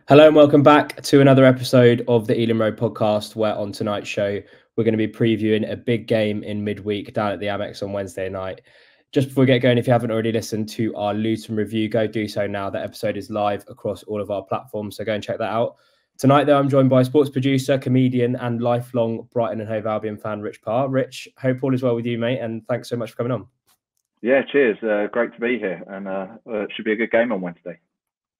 Hello and welcome back to another episode of the Ealing Road podcast, where on tonight's show, we're going to be previewing a big game in midweek down at the Amex on Wednesday night. Just before we get going, if you haven't already listened to our Luton review, go do so now. That episode is live across all of our platforms, so go and check that out. Tonight, though, I'm joined by sports producer, comedian and lifelong Brighton and Hove Albion fan, Rich Parr. Rich, hope all is well with you, mate, and thanks so much for coming on. Yeah, cheers. Great to be here, and it should be a good game on Wednesday.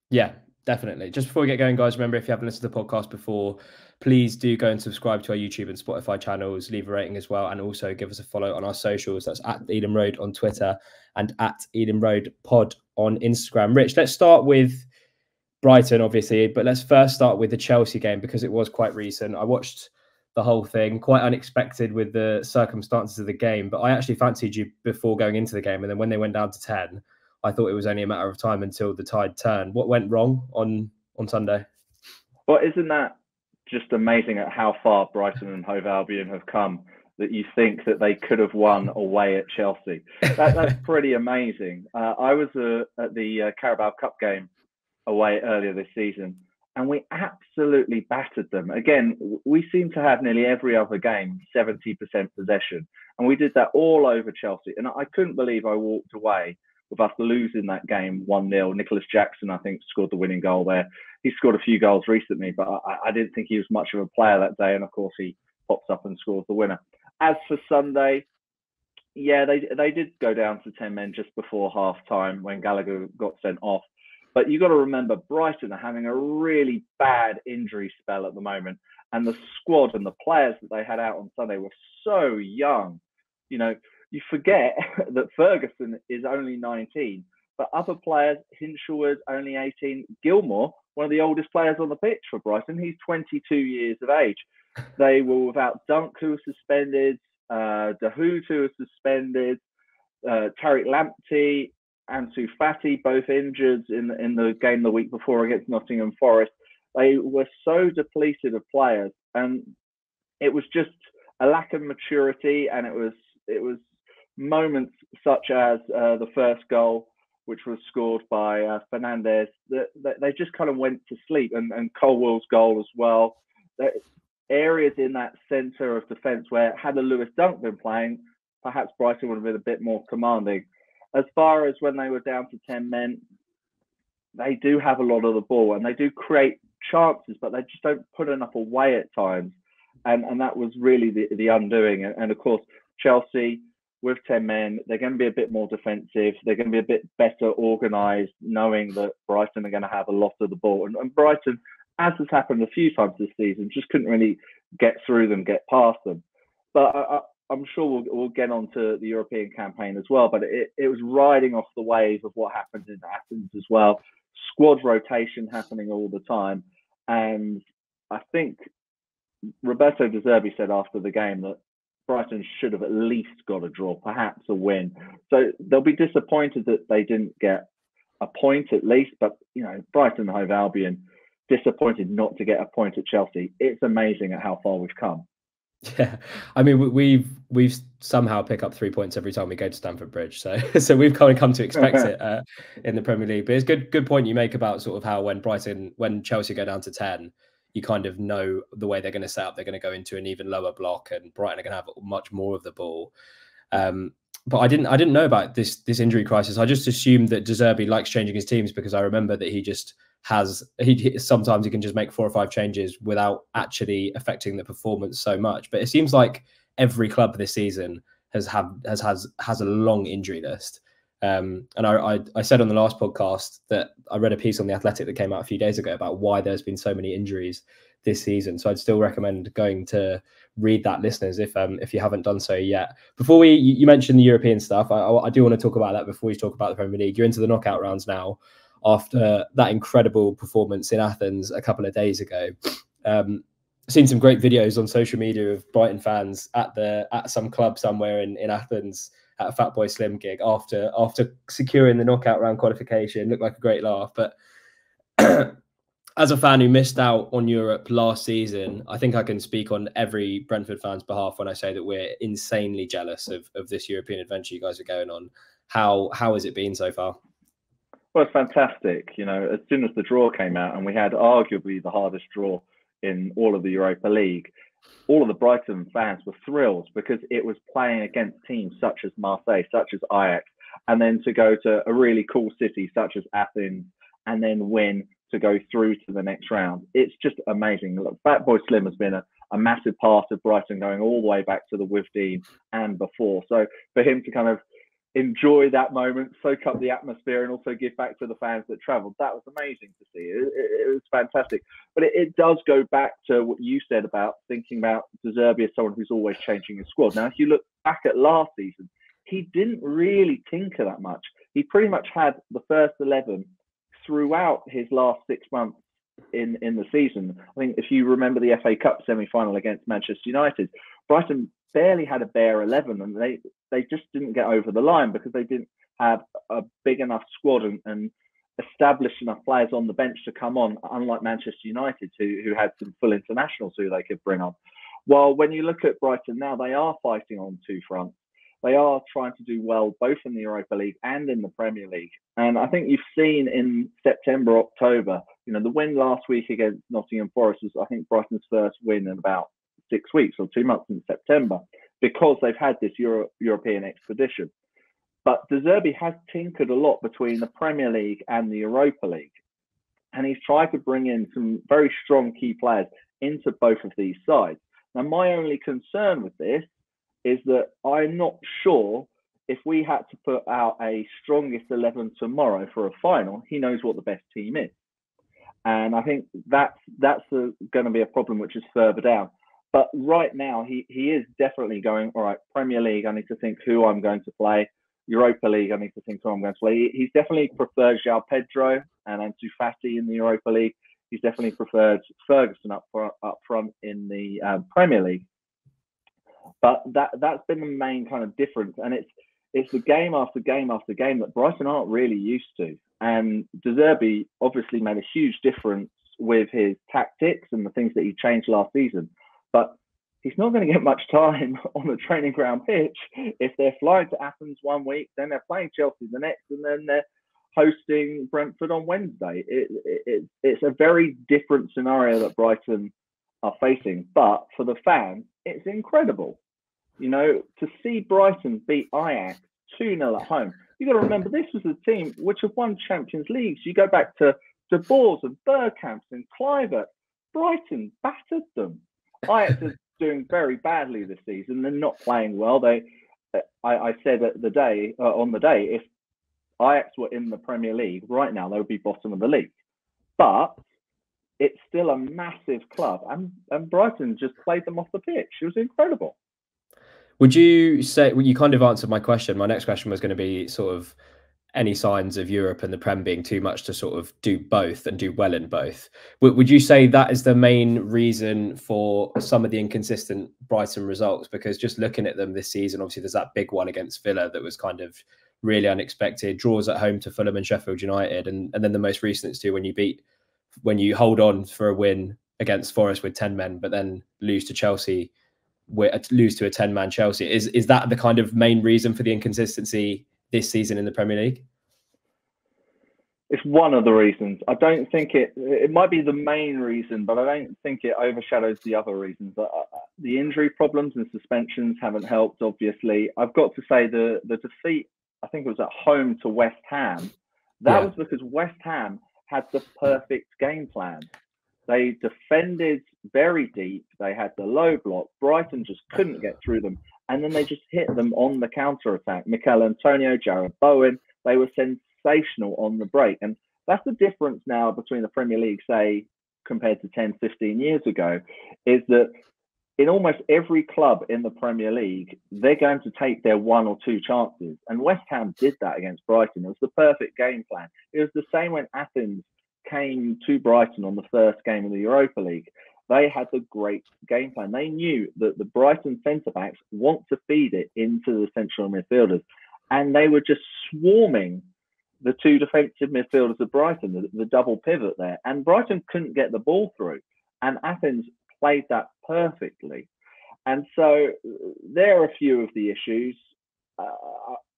Yeah, definitely. Just before we get going, guys, remember, if you haven't listened to the podcast before, please do go and subscribe to our YouTube and Spotify channels, leave a rating as well, and also give us a follow on our socials. That's at Ealing Road on Twitter and at Ealing Road Pod on Instagram. Rich, let's start with Brighton, obviously, but let's first start with the Chelsea game because it was quite recent. I watched the whole thing, quite unexpected with the circumstances of the game, but I actually fancied you before going into the game, and then when they went down to 10, I thought it was only a matter of time until the tide turned. What went wrong on Sunday? Well, isn't that just amazing at how far Brighton and Hove Albion have come, that you think that they could have won away at Chelsea? That's pretty amazing. I was at the Carabao Cup game away earlier this season, and we absolutely battered them. Again, we seem to have nearly every other game 70% possession, and we did that all over Chelsea. And I couldn't believe I walked away with us losing that game 1-0. Nicholas Jackson, I think, scored the winning goal there. He scored a few goals recently, but I didn't think he was much of a player that day. And of course, he pops up and scores the winner. As for Sunday, yeah, they did go down to 10 men just before half time when Gallagher got sent off. But you've got to remember, Brighton are having a really bad injury spell at the moment. And the squad and the players that they had out on Sunday were so young. You know, you forget that Ferguson is only 19, but other players, Hinshelwood, only 18. Gilmour, one of the oldest players on the pitch for Brighton, he's 22 years of age. They were without Dunk, who was suspended, Dahoud, who was suspended, Tariq Lamptey, Ansu Fati, both injured in the game the week before against Nottingham Forest. They were so depleted of players, and it was just a lack of maturity, and it was moments such as the first goal, which was scored by Fernandez, that they just kind of went to sleep, and Colwell's goal as well. Areas in that centre of defence where, had a Lewis Dunk been playing, perhaps Brighton would have been a bit more commanding. As far as when they were down to 10 men, they do have a lot of the ball and they do create chances, but they just don't put enough away at times. And that was really the undoing. And of course, Chelsea with 10 men, they're going to be a bit more defensive. They're going to be a bit better organised, knowing that Brighton are going to have a lot of the ball. And Brighton, as has happened a few times this season, just couldn't really get through them, get past them. But I'm sure we'll get on to the European campaign as well, but it was riding off the wave of what happened in Athens as well. Squad rotation happening all the time. And I think Roberto De Zerbi said after the game that Brighton should have at least got a draw, perhaps a win. So they'll be disappointed that they didn't get a point at least, but, you know, Brighton and Hove Albion disappointed not to get a point at Chelsea. It's amazing at how far we've come. Yeah, I mean, we've somehow pick up 3 points every time we go to Stamford Bridge, so we've kind of come to expect it in the Premier League. But it's good point you make about sort of how when Chelsea go down to 10, you kind of know the way they're going to set up. They're going to go into an even lower block, and Brighton are going to have much more of the ball. But I didn't know about this injury crisis. I just assumed that De Zerbi likes changing his teams because I remember that he sometimes he can just make 4 or 5 changes without actually affecting the performance so much. But it seems like every club this season has a long injury list. And I said on the last podcast that I read a piece on The Athletic that came out a few days ago about why there's been so many injuries this season. So I'd still recommend going to read that, listeners, if you haven't done so yet. Before you mentioned the European stuff, I do want to talk about that before we talk about the Premier League. You're into the knockout rounds now after that incredible performance in Athens a couple of days ago. Seen some great videos on social media of Brighton fans at some club somewhere in Athens at a Fatboy Slim gig after securing the knockout round qualification. Looked like a great laugh. But as a fan who missed out on Europe last season, I think I can speak on every Brentford fan's behalf when I say that we're insanely jealous of this European adventure you guys are going on. How has it been so far? Well, it's fantastic. As soon as the draw came out, and we had arguably the hardest draw in all of the Europa League, all of the Brighton fans were thrilled because it was playing against teams such as Marseille, such as Ajax, and then to go to a really cool city such as Athens and then win to go through to the next round. It's just amazing. Look, Fat Boy Slim has been a massive part of Brighton going all the way back to the Withdean and before. So for him to kind of enjoy that moment, soak up the atmosphere, and also give back to the fans that travelled. That was amazing to see. It was fantastic. But it does go back to what you said about thinking about De Zerbi as someone who's always changing his squad. Now, if you look back at last season, he didn't really tinker that much. He pretty much had the first 11 throughout his last 6 months in the season. I think if you remember the FA Cup semi-final against Manchester United, Brighton barely had a bare 11, and they just didn't get over the line because they didn't have a big enough squad and established enough players on the bench to come on, unlike Manchester United, who had some full internationals who they could bring on. While when you look at Brighton now, they are fighting on two fronts. They are trying to do well both in the Europa League and in the Premier League. And I think you've seen in September, October, the win last week against Nottingham Forest was, I think, Brighton's first win in about 6 weeks or 2 months in September, because they've had this European expedition. But De Zerbi has tinkered a lot between the Premier League and the Europa League. And he's tried to bring in some very strong key players into both of these sides. Now, my only concern with this is that I'm not sure if we had to put out a strongest 11 tomorrow for a final, he knows what the best team is. And I think that's going to be a problem which is further down. But right now, he is definitely going, all right, Premier League, I need to think who I'm going to play. Europa League, I need to think who I'm going to play. He's definitely preferred João Pedro and Ansu Fati in the Europa League. He's definitely preferred Ferguson up front in the Premier League. But that's been the main kind of difference. And it's the game after game after game that Brighton aren't really used to. And De Zerbi obviously made a huge difference with his tactics and the things that he changed last season. But he's not going to get much time on the training ground pitch if they're flying to Athens 1 week, then they're playing Chelsea the next, and then they're hosting Brentford on Wednesday. It's a very different scenario that Brighton are facing. But for the fans, it's incredible. To see Brighton beat Ajax 2-0 at home. You've got to remember, this was a team which have won Champions Leagues. You go back to De Boers and Bergkamp and Kluivert. Brighton battered them. Ajax are doing very badly this season. They're not playing well. I said on the day, if Ajax were in the Premier League right now, they would be bottom of the league. But it's still a massive club, and Brighton just played them off the pitch. It was incredible. Would you say, well, you kind of answered my question. My next question was going to be sort of any signs of Europe and the Prem being too much to sort of do both and do well in both. Would you say that is the main reason for some of the inconsistent Brighton results? Because just looking at them this season, obviously there's that big one against Villa that was kind of really unexpected, draws at home to Fulham and Sheffield United, and then the most recent two when you hold on for a win against Forest with 10 men, but then lose to Chelsea, lose to a 10-man Chelsea. Is that the kind of main reason for the inconsistency this season in the Premier League? It's one of the reasons. I don't think it might be the main reason, but I don't think it overshadows the other reasons. The injury problems and suspensions haven't helped, obviously. I've got to say the defeat, I think it was at home to West Ham, that was because West Ham had the perfect game plan. They defended very deep. They had the low block. Brighton just couldn't get through them. And then they just hit them on the counter-attack. Mikel Antonio, Jared Bowen, they were sensational on the break. And that's the difference now between the Premier League, say, compared to 10, 15 years ago, is that in almost every club in the Premier League, they're going to take their one or two chances. And West Ham did that against Brighton. It was the perfect game plan. It was the same when Athens came to Brighton on the first game of the Europa League. They had the great game plan. They knew that the Brighton centre-backs want to feed it into the central midfielders. And they were just swarming the two defensive midfielders of Brighton, the double pivot there. And Brighton couldn't get the ball through. And Athens played that perfectly. And so there are a few of the issues.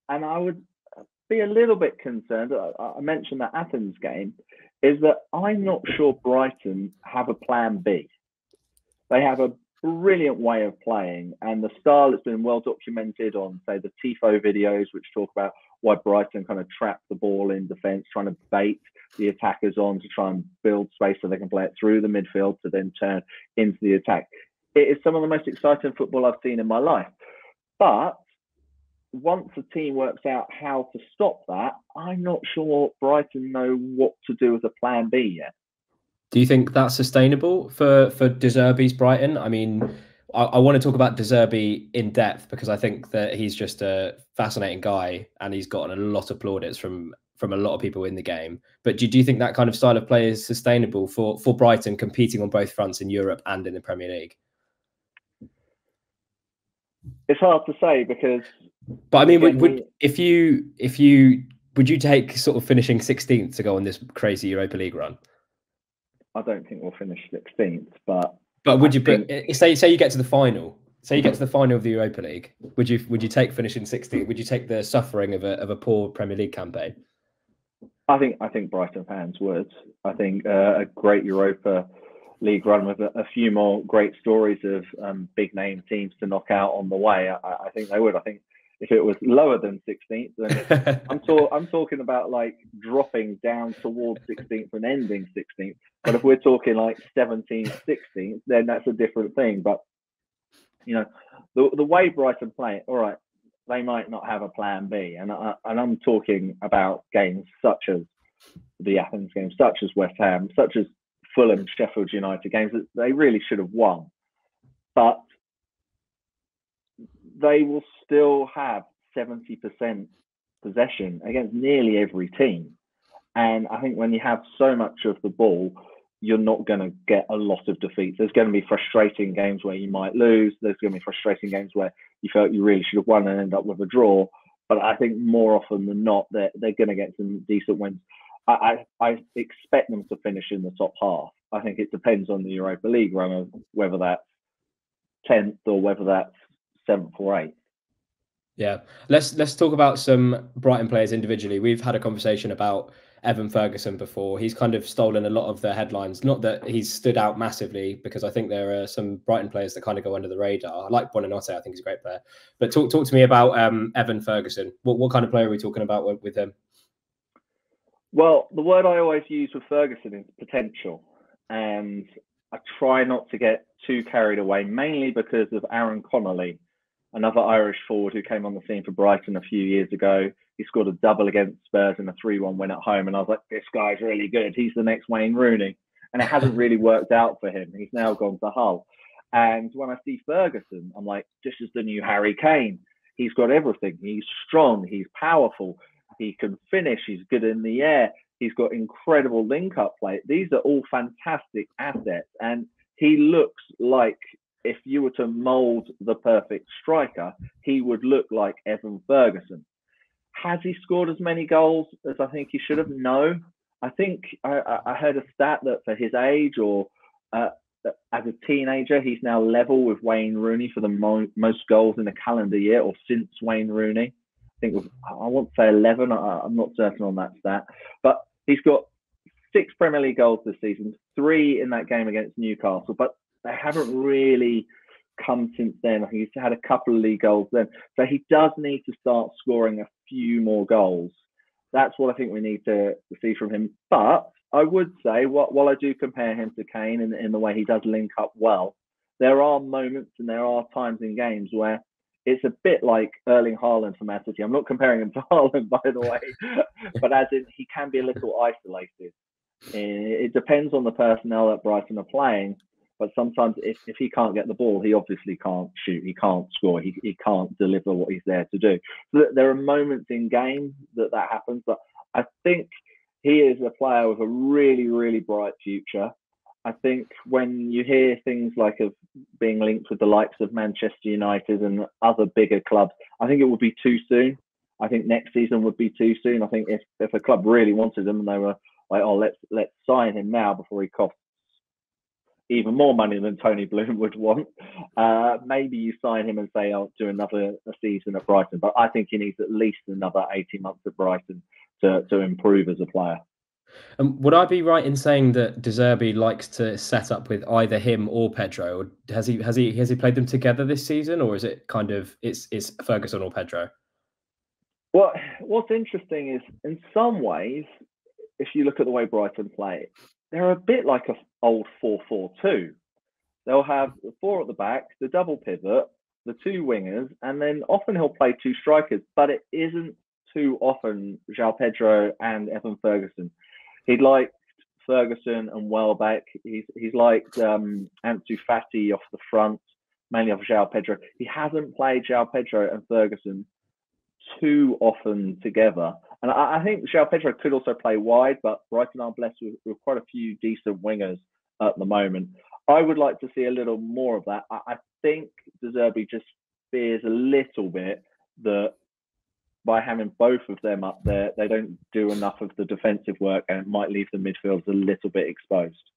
And I would be a little bit concerned, I mentioned that Athens game, is that I'm not sure Brighton have a plan B. They have a brilliant way of playing, and the style has been well documented on, say, the Tifo videos, which talk about why Brighton kind of trap the ball in defence, trying to bait the attackers on to try and build space so they can play it through the midfield to then turn into the attack. It is some of the most exciting football I've seen in my life. But once a team works out how to stop that, I'm not sure Brighton know what to do as a plan B yet. Do you think that's sustainable for De Zerbi's Brighton? I mean, I want to talk about De Zerbi in depth because I think that he's just a fascinating guy and he's gotten a lot of plaudits from a lot of people in the game. But do you think that kind of style of play is sustainable for Brighton competing on both fronts in Europe and in the Premier League? It's hard to say because. But I mean, would you take sort of finishing 16th to go on this crazy Europa League run? I don't think we'll finish 16th, but would you say you get to the final? Say you get to the final of the Europa League. Would you take finishing 16th? Would you take the suffering of a poor Premier League campaign? I think Brighton fans would. I think a great Europa League run with a few more great stories of big name teams to knock out on the way. I think they would. I think if it was lower than 16th, then I'm talking about like dropping down towards 16th and ending 16th. But if we're talking like 17th, 16th, then that's a different thing. But you know, the way Brighton play, all right, they might not have a plan B, and I'm talking about games such as the Athens game, such as West Ham, such as Fulham, Sheffield United games that they really should have won, but they will still have 70% possession against nearly every team. And I think when you have so much of the ball, you're not going to get a lot of defeats. There's going to be frustrating games where you might lose. There's going to be frustrating games where you felt you really should have won and end up with a draw. But I think more often than not, they're going to get some decent wins. I expect them to finish in the top half. I think it depends on the Europa League run, whether that's 10th or whether that's 7th or 8th. Yeah, let's talk about some Brighton players individually. We've had a conversation about Evan Ferguson before. He's kind of stolen a lot of the headlines. Not that he's stood out massively, because I think there are some Brighton players that kind of go under the radar. I like Buonanotte. I think he's a great player. But talk to me about Evan Ferguson. What kind of player are we talking about with him? Well, the word I always use with Ferguson is potential. And I try not to get too carried away, mainly because of Aaron Connolly, another Irish forward who came on the scene for Brighton a few years ago. He scored a double against Spurs in a 3-1 win at home. And I was like, this guy's really good. He's the next Wayne Rooney. And it hasn't really worked out for him. He's now gone to Hull. And when I see Ferguson, I'm like, this is the new Harry Kane. He's got everything. He's strong. He's powerful. He can finish. He's good in the air. He's got incredible link-up play. These are all fantastic assets. And he looks like, if you were to mould the perfect striker, he would look like Evan Ferguson. Has he scored as many goals as I think he should have? No. I think I heard a stat that for his age, or as a teenager, he's now level with Wayne Rooney for the most goals in a calendar year, or since Wayne Rooney. I think I want to say 11. I'm not certain on that stat. But he's got 6 Premier League goals this season, 3 in that game against Newcastle. But they haven't really come since then. I think he's had a couple of league goals then. So he does need to start scoring a few more goals. That's what I think we need to see from him. But I would say, while I do compare him to Kane in the way he does link up well, there are moments and there are times in games where it's a bit like Erling Haaland from Man City. I'm not comparing him to Haaland, by the way, but as in he can be a little isolated. It depends on the personnel that Brighton are playing. But sometimes if he can't get the ball, he obviously can't shoot, he can't score, he can't deliver what he's there to do. So there are moments in game that happens, but I think he is a player with a really, really bright future. I think when you hear things like of being linked with the likes of Manchester United and other bigger clubs, I think it would be too soon. I think next season would be too soon. I think if a club really wanted him and they were like, oh, let's sign him now before he costs even more money than Tony Bloom would want, maybe you sign him and say, I'll do another season at Brighton. But I think he needs at least another 18 months at Brighton to improve as a player. And would I be right in saying that De Zerbi likes to set up with either him or Pedro? Or has he played them together this season, or is it kind of it's Ferguson or Pedro? Well, what's interesting is in some ways, if you look at the way Brighton play, they're a bit like an old 4-4-2. They'll have the four at the back, the double pivot, the two wingers, and then often he'll play two strikers, but it isn't too often João Pedro and Evan Ferguson. He liked Ferguson and Welbeck. He's liked Ansu Fati off the front, mainly off João Pedro. He hasn't played João Pedro and Ferguson too often together. And I think João Pedro could also play wide, but Brighton are blessed with quite a few decent wingers at the moment. I would like to see a little more of that. I think De Zerbi just fears a little bit that by having both of them up there, they don't do enough of the defensive work, and it might leave the midfield a little bit exposed.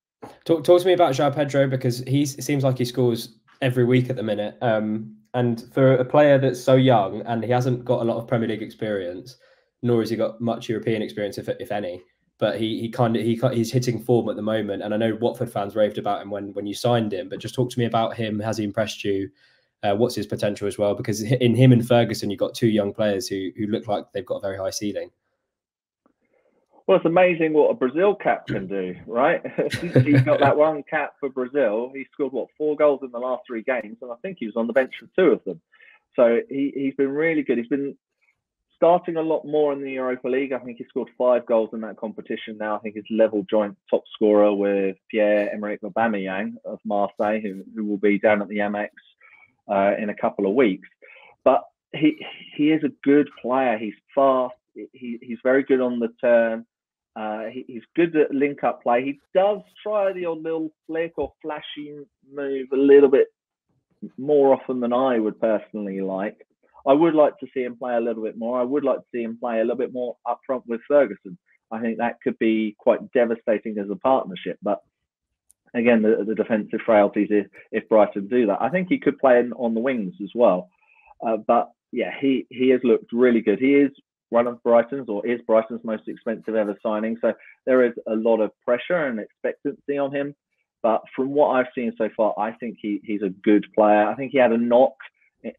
Talk to me about João Pedro, because it seems like he scores every week at the minute. And for a player that's so young and he hasn't got a lot of Premier League experience, nor has he got much European experience, if any. But he's hitting form at the moment, and I know Watford fans raved about him when you signed him. But just talk to me about him. Has he impressed you? What's his potential as well? Because in him and Ferguson, you've got two young players who look like they've got a very high ceiling. Well, it's amazing what a Brazil cap can do, right? He's got that one cap for Brazil. He scored, 4 goals in the last 3 games, and I think he was on the bench for 2 of them. So he's been really good. He's been starting a lot more in the Europa League. I think he scored 5 goals in that competition now. I think he's level joint top scorer with Pierre-Emerick Aubameyang of Marseille, who will be down at the Amex in a couple of weeks. But he is a good player. He's fast. He's very good on the turn. He's good at link-up play. He does try the odd little flick or flashy move a little bit more often than I would personally like. I would like to see him play a little bit more. I would like to see him play a little bit more up front with Ferguson. I think that could be quite devastating as a partnership. But again, the defensive frailties if Brighton do that. I think he could play on the wings as well. But yeah, he has looked really good. He is one of Brighton's, or is Brighton's, most expensive ever signing. So there is a lot of pressure and expectancy on him. But from what I've seen so far, I think he's a good player. I think he had a knock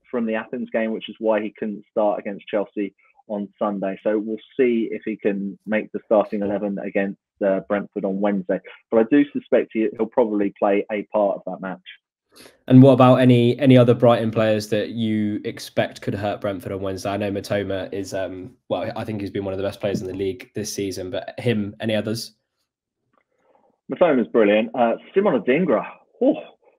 from the Athens game, which is why he couldn't start against Chelsea on Sunday. So we'll see if he can make the starting 11 against Brentford on Wednesday. But I do suspect he'll probably play a part of that match. And what about any other Brighton players that you expect could hurt Brentford on Wednesday? I know Matoma is, I think he's been one of the best players in the league this season, but him, any others? Matoma's brilliant. Simon Adingra,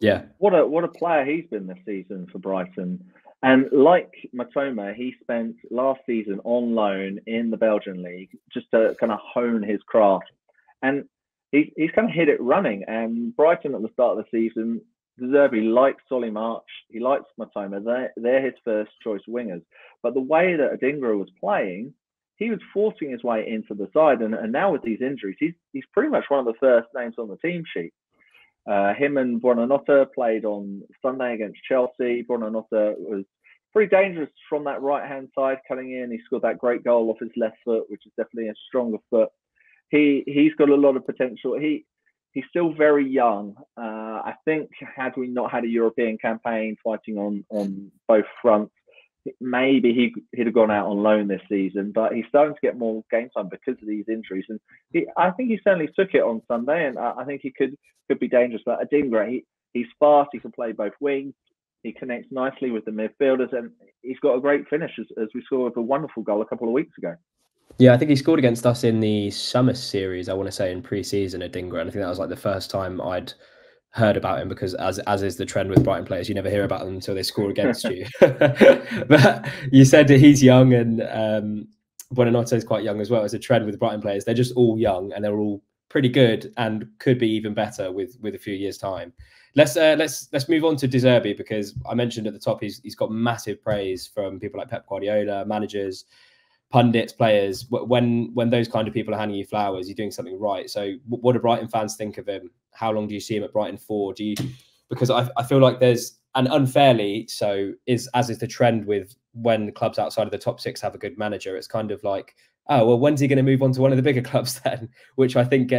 yeah, what a player he's been this season for Brighton. And like Matoma, he spent last season on loan in the Belgian league just to kind of hone his craft. And he's kind of hit it running. And Brighton at the start of the season, De Zerbi likes Solly March, he likes Matoma. They're his first choice wingers. But the way that Adingra was playing, he was forcing his way into the side. And now with these injuries, he's pretty much one of the first names on the team sheet. Him and Buonanotte played on Sunday against Chelsea. Buonanotte was pretty dangerous from that right-hand side cutting in. He scored that great goal off his left foot, which is definitely a stronger foot. He's got a lot of potential. He's still very young. I think had we not had a European campaign fighting on both fronts, maybe he'd have gone out on loan this season. But he's starting to get more game time because of these injuries. And I think he certainly took it on Sunday, and I think he could be dangerous. But Adingra, he's fast. He can play both wings. He connects nicely with the midfielders, and he's got a great finish, as we saw with a wonderful goal a couple of weeks ago. Yeah, I think he scored against us in the summer series, I want to say, in pre-season at Adingra. And I think that was like the first time I'd heard about him, because as is the trend with Brighton players, you never hear about them until they score against you. But you said that he's young, and Buonanotte is quite young as well. It's a trend with Brighton players. They're just all young, and they're all pretty good and could be even better with a few years' time. Let's move on to De Zerbi, because I mentioned at the top he's got massive praise from people like Pep Guardiola, managers, pundits, players. When those kind of people are handing you flowers, you're doing something right. So what do Brighton fans think of him? how long do you see him at Brighton for? Because I feel like there's, and unfairly so, as is the trend with when clubs outside of the top 6 have a good manager, it's kind of like, oh, well, when's he going to move on to one of the bigger clubs then? Which I think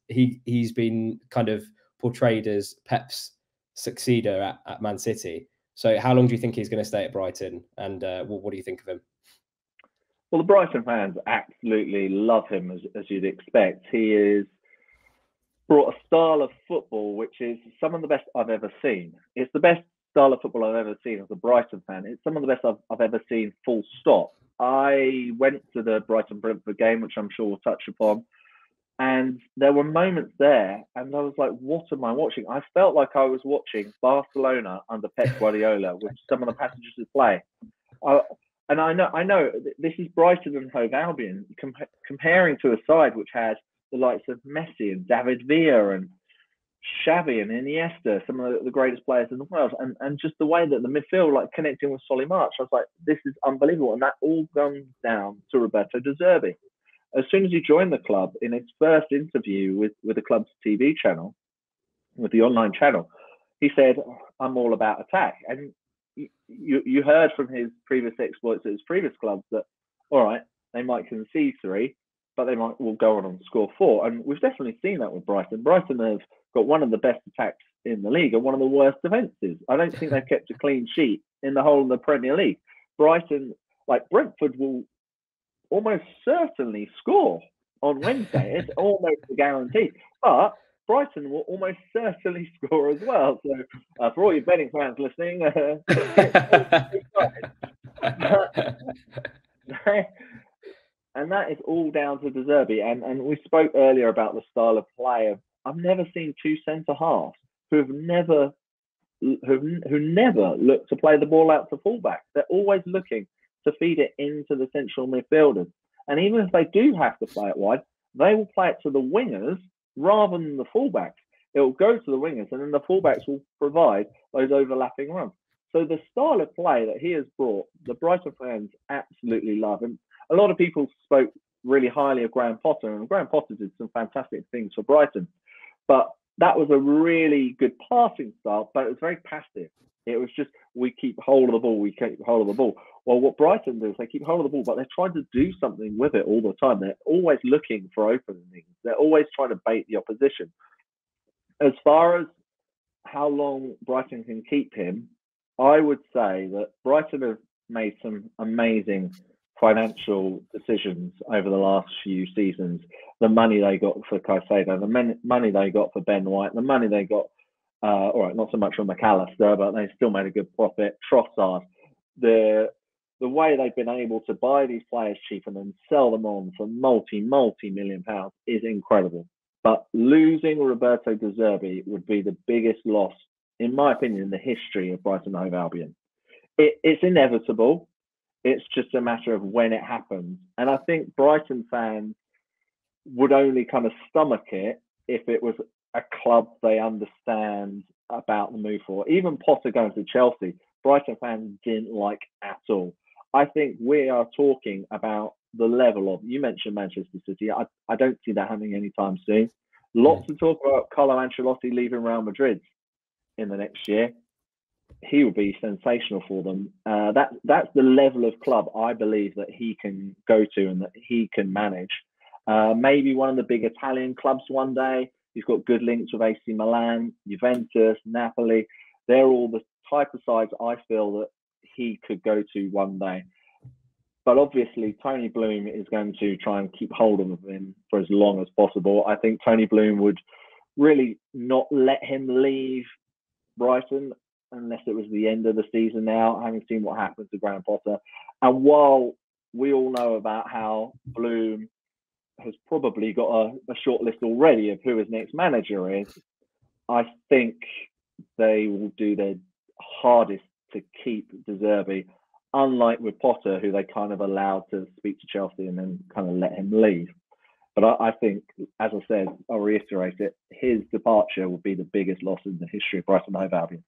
he's been kind of portrayed as Pep's successor at Man City. So how long do you think he's going to stay at Brighton? And what do you think of him? Well, the Brighton fans absolutely love him, as you'd expect. He is brought a style of football which is some of the best I've ever seen. It's the best style of football I've ever seen as a Brighton fan. It's some of the best I've ever seen, full stop. I went to the Brighton-Brentford game, which I'm sure we'll touch upon, and there were moments there, and I was like, what am I watching? I felt like I was watching Barcelona under Pep Guardiola with some of the passages of play. And I know this is Brighton and Hove Albion, comparing to a side which has the likes of Messi and David Villa and Xavi and Iniesta, some of the greatest players in the world, and just the way that the midfield, like connecting with Solly March, I was like, this is unbelievable. And that all comes down to Roberto De Zerbi. As soon as he joined the club, in his first interview with the club's TV channel, with the online channel, he said, I'm all about attack. And you heard from his previous exploits at his previous clubs that, all right, they might concede 3, but they will go on and score 4. And we've definitely seen that with Brighton. Brighton have got one of the best attacks in the league and one of the worst defences. I don't think they've kept a clean sheet in the whole of the Premier League. Brighton, like Brentford, will almost certainly score on Wednesday. It's almost a guarantee. But Brighton will almost certainly score as well. So for all you betting fans listening, and that is all down to De Zerbi. And we spoke earlier about the style of play. I've never seen 2 centre halves who never look to play the ball out to fullbacks. They're always looking to feed it into the central midfielders. And even if they do have to play it wide, they will play it to the wingers rather than the fullbacks. It will go to the wingers, and then the fullbacks will provide those overlapping runs. So the style of play that he has brought, the Brighton fans absolutely love. And a lot of people spoke really highly of Graham Potter, and Graham Potter did some fantastic things for Brighton. But that was a really good passing style, but it was very passive. It was just, we keep hold of the ball, we keep hold of the ball. Well, what Brighton do is they keep hold of the ball, but they're trying to do something with it all the time. They're always looking for openings. They're always trying to bait the opposition. As far as how long Brighton can keep him, I would say that Brighton have made some amazing financial decisions over the last few seasons. The money they got for Caicedo, the money they got for Ben White, the money they got, all right, not so much from McAllister, but they still made a good profit. Trossard, the way they've been able to buy these players cheap and then sell them on for multi-million pounds is incredible. But losing Roberto De Zerbi would be the biggest loss, in my opinion, in the history of Brighton and Hove Albion. It's inevitable. It's just a matter of when it happens. And I think Brighton fans would only kind of stomach it if it was a club they understand about the move for. Even Potter going to Chelsea, Brighton fans didn't like at all. I think we are talking about the level of, you mentioned Manchester City. I don't see that happening anytime soon. Lots to talk about Carlo Ancelotti leaving Real Madrid in the next year. He will be sensational for them. That's the level of club I believe that he can go to and that he can manage. Maybe one of the big Italian clubs one day. He's got good links with AC Milan, Juventus, Napoli. They're all the type of sides I feel that he could go to one day. But obviously, Tony Bloom is going to try and keep hold of him for as long as possible. I think Tony Bloom would really not let him leave Brighton unless it was the end of the season now, having seen what happened to Graham Potter. And while we all know about how Bloom has probably got a short list already of who his next manager is, I think they will do their hardest to keep De Zerbi, unlike with Potter, who they kind of allowed to speak to Chelsea and then kind of let him leave. But I think, as I said, I'll reiterate it, his departure will be the biggest loss in the history of Brighton and Hove Albion.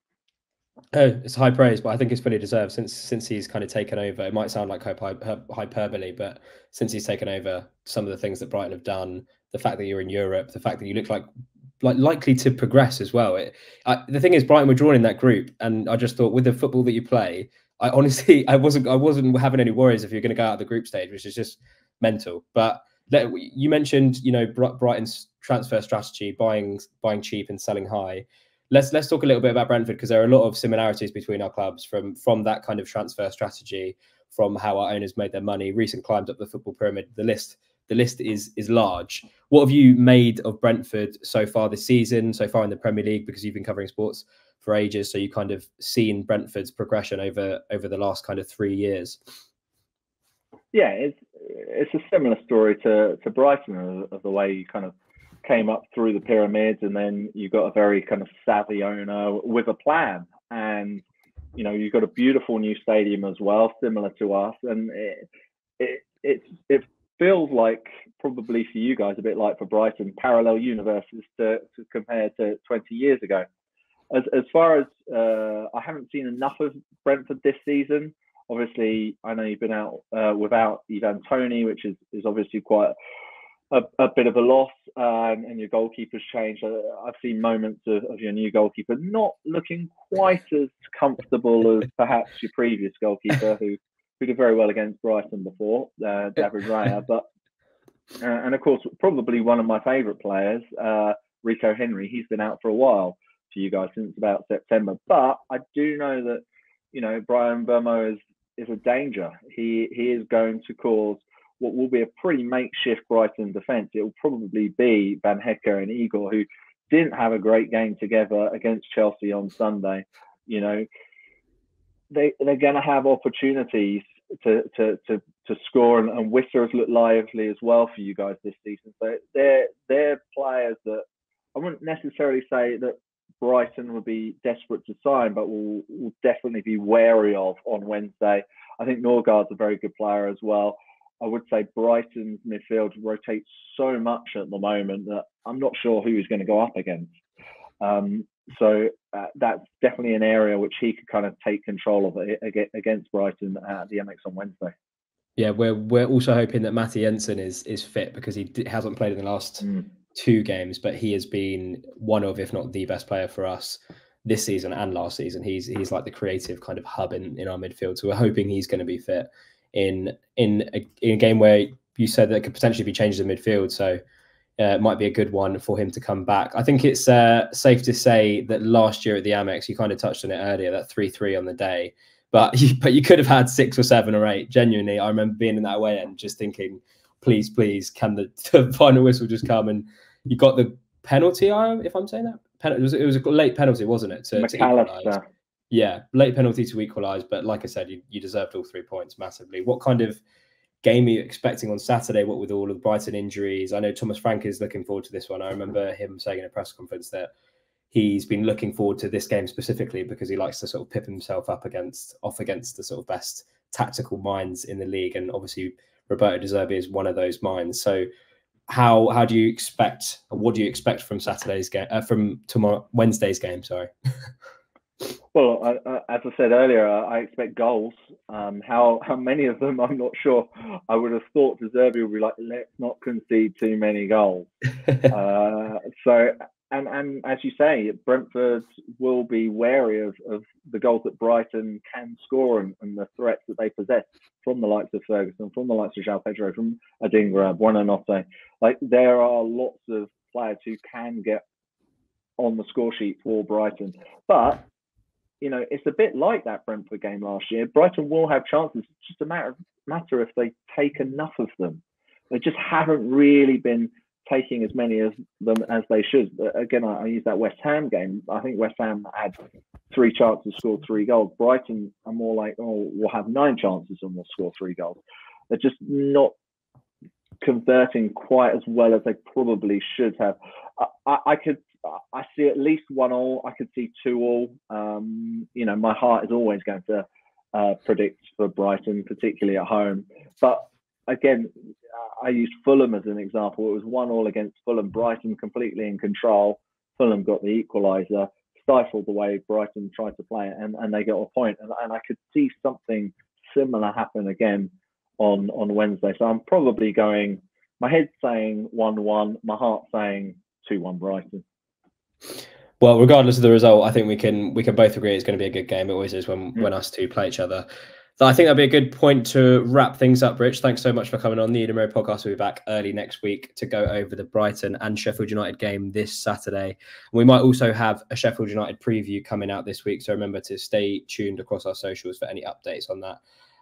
Oh, it's high praise, but I think it's fully deserved since he's kind of taken over. It might sound like hyperbole, but since he's taken over, some of the things that Brighton have done, the fact that you're in Europe, the fact that you look like likely to progress as well. The thing is, Brighton were drawn in that group, and I just thought with the football that you play, I honestly I wasn't having any worries if you're going to go out of the group stage, which is just mental. But you mentioned, Brighton's transfer strategy, buying cheap and selling high. Let's talk a little bit about Brentford, because there are a lot of similarities between our clubs from that kind of transfer strategy, from how our owners made their money, recent climbs up the football pyramid. The list is large. What have you made of Brentford so far this season, so far in the Premier League, because you've been covering sports for ages, so you kind of seen Brentford's progression over the last kind of 3 years? Yeah, it's a similar story to Brighton, of the way you kind of came up through the pyramids, and then you got a very kind of savvy owner with a plan, and you've got a beautiful new stadium as well, similar to us, and it feels like, probably for you guys a bit like for Brighton, parallel universes to compare to 20 years ago. As far as I haven't seen enough of Brentford this season. Obviously, I know you've been out without Ivan Toney, which is obviously quite a bit of a loss, and your goalkeeper's changed. I've seen moments of your new goalkeeper not looking quite as comfortable as perhaps your previous goalkeeper, who did very well against Brighton before, David Raya. But and of course, probably one of my favourite players, Rico Henry. He's been out for a while for you guys, since about September. But I do know that Brian Burmo is a danger. He is going to cause what will be a pretty makeshift Brighton defence. It will probably be Van Hecke and Igor, who didn't have a great game together against Chelsea on Sunday. They're going to have opportunities to score, and Whistler has looked lively as well for you guys this season. So they're players that I wouldn't necessarily say that Brighton would be desperate to sign, but will definitely be wary of on Wednesday. I think Norgard's a very good player as well. I would say Brighton's midfield rotates so much at the moment that I'm not sure who he's going to go up against. So that's definitely an area which he could kind of take control of it against Brighton at the Amex on Wednesday. Yeah, we're also hoping that Matty Jensen is fit, because he hasn't played in the last 2 games, but he has been one of, if not the best player for us this season and last season. He's like the creative kind of hub in our midfield. So we're hoping he's going to be fit in a game where you said that could potentially be changes in midfield. So it might be a good one for him to come back. I think it's safe to say that last year at the Amex, you kind of touched on it earlier, that 3-3 on the day, but you could have had 6 or 7 or 8. Genuinely, I remember being in that away end just thinking, please, can the final whistle just come? And you got the penalty, if I'm saying that. It was a late penalty, wasn't it? To equalise. Yeah, late penalty to equalise. But like I said, you deserved all 3 points massively. What kind of game are you expecting on Saturday? What with all of the Brighton injuries? I know Thomas Frank is looking forward to this one. I remember him saying in a press conference that he's been looking forward to this game specifically because he likes to sort of pip himself off against the sort of best tactical minds in the league. And obviously Roberto De Zerbi is one of those minds. So how do you expect, or what do you expect from Saturday's game, from Wednesday's game? Sorry. Well, as I said earlier, I expect goals. How many of them, I'm not sure. I would have thought De Zerbi would be like, let's not concede too many goals. And as you say, Brentford will be wary of the goals that Brighton can score and the threats that they possess from the likes of Ferguson, from the likes of João Pedro, from Adingra, Buonanotte. Like, there are lots of players who can get on the score sheet for Brighton. But, it's a bit like that Brentford game last year. Brighton will have chances. It's just a matter if they take enough of them. They just haven't really been taking as many of them as they should. Again, I use that West Ham game. I think West Ham had 3 chances to score 3 goals. Brighton are more like, we'll have 9 chances and we'll score 3 goals. They're just not converting quite as well as they probably should have. I see at least 1-1. I could see 2-2. My heart is always going to predict for Brighton, particularly at home. But again, I used Fulham as an example. It was 1-1 against Fulham. Brighton completely in control. Fulham got the equaliser, stifled the way Brighton tried to play it, and they got a point. And I could see something similar happen again on Wednesday. So I'm probably going, my head's saying 1-1, my heart's saying 2-1 Brighton. Well, regardless of the result, I think we can both agree it's going to be a good game. It always is when us two play each other. So I think that'd be a good point to wrap things up, Rich. Thanks so much for coming on. The Eden Road podcast will be back early next week to go over the Brighton and Sheffield United game this Saturday. We might also have a Sheffield United preview coming out this week, so remember to stay tuned across our socials for any updates on that.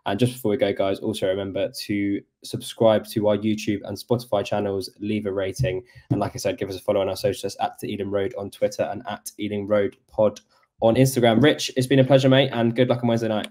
And just before we go, guys, also remember to subscribe to our YouTube and Spotify channels, leave a rating, and like I said, give us a follow on our socials at the Eden Road on Twitter and at Eden Road Pod on Instagram. Rich, it's been a pleasure, mate, and good luck on Wednesday night.